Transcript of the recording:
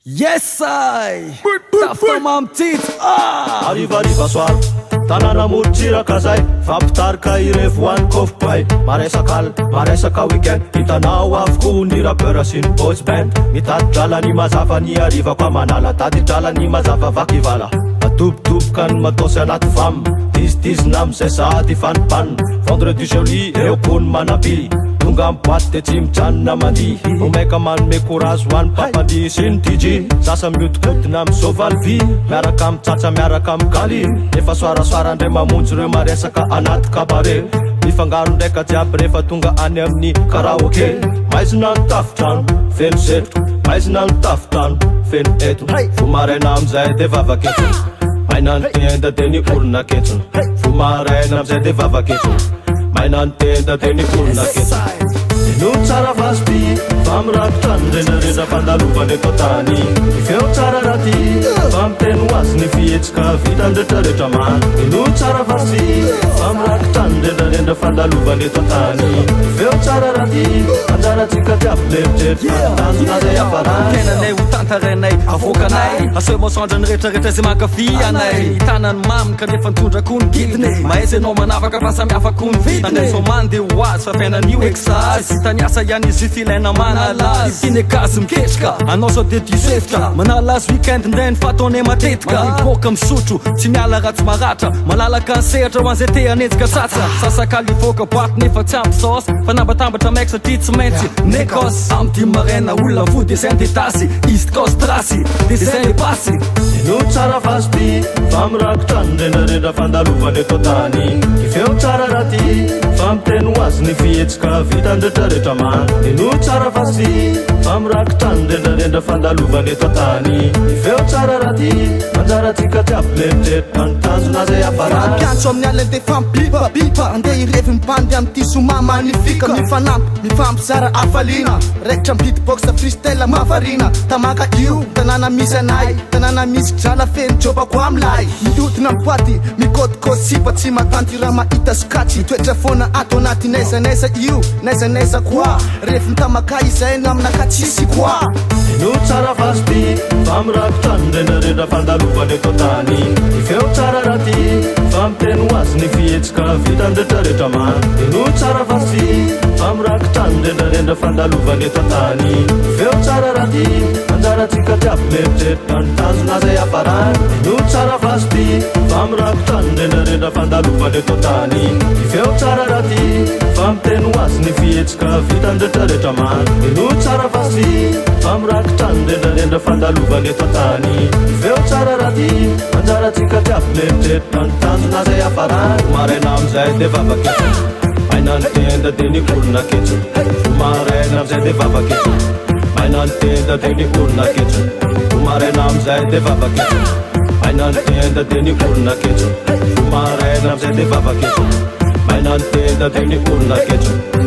Yes I Taftamam tit Arriva soir tanana motsiraka zay fampitarika irevoany kofopay maresaka weekend hitanao avokoa ny rapeur sy ny boys band mitady drala ny mazava ny ariva koa manala tady drala ny mazava vakivala matobotoboka ny matosy anaty vam tizitizina amizay sady fanipanina vendredi joli eo kony manabi tonga am boaty de tsy mijanona mandihy omaika manome courage ho an'ny papandi sy ny DJ sasa miodikotina amy sovaly miaraka amy tsatsa miaraka amy galy efa soarasoara ndray mamonjy reo maresaka anaty kabare mifangaro ndraika jiaby rehefa tonga any amin'ny karaoke maizina ny tafitrano feno setroka maizina ny tafitrano feno etona fomaraina amizay de vavaketsona maina ny tenda de ny orona ketsona fomaraina amizay de vavaketsona maina ny tenda de ny orona ketsona no tsara vasty famirakotrano renarena fandalovany eto tany ifeo tsara raty famiteno azy ny fihetsika vita ndretraretra many no tsara vasty famirakotrano renarena fandalovany eto tany ifeo tsara raty anjaratsika jiaby leritretra tanjonazay afarany tenanay ho tantarainay avoakanay aseo masandrany rehetrarehetra zay mankafy anay tanany mamy kanefa nitondrako ny gidiny mahazy anao manavaka fa samiafako ny vidiny andray somany de ho azy fa fiainan'io exasy taniasa ihany izy filaina manalazy iny akazy miketrika anao sao de disefitra manalazy weekend ndray ny fataone matetika miboaka misotro tsy miala ratsy maratra malalaka ny sehatra ho an'izay te hanenjika tsatsa sasakaly ivoaka boaty nefa tsy ampy saosy fa nambatambatra maika satria tsy maintsy nekosy amy dimy maraina olona vo desin de tasy east coast trasy desin de pasy no tsara vasty famirakotrano renarena fandalovany eto tany ifeo tsara raty famiteno azy ny fihetsika vita ndretraretra many no tsara vasty famirakotrano renarena fandalovany eto tany ifeo tsara raty anjaratsika jiaby leritretra ny tanjonazay afarany piantso amin'ny alina de fampipapipa andeha irevy mibandy amy ty soma magnifika mifanampy mifampizara afalina raikitra beatbox freestyle mavarina tamaka io tanàna misy anay tanàna misy drala feno jobako amilay miodina miboaty mikôtikôty sipa tsy matanty raha mahita sokatsy mitoetra foana ato anaty naizanaiza io naizanaiza koa rehefa mitamaka izay no aminaka tsisy koa no tsara vasty famirakotrano renarena fandalovany eto tany ifeo tsara raty famiteno azy ny fihetsika vita ndretraretra many no tsara vasty famirakotrano renarena fandalovany eto tany ifeo tsara raty anjaratsika jiaby leritretra ny tanjonazay afarany no tsara vasty famirakotrano renarena fandalovany eto tany ifeo tsara raty famiteno azy ny fihetsika vita ndretraretra many no tsara vasty famirakotrano renarena fandalovany eto tany ifeo tsara raty anjaratsika jiaby leritretra ny tanjonazay afarany maraina amizay de vavaketsona maina ny tenda de ny orona ketsona maraina amizay de vavaketsona maina ny tenda de ny orona ketsona maraina amizay de vavaketsona maina ny tenda de ny orona ketsona maraina amizay de vavaketsona maina ny tenda de ny orona ketsona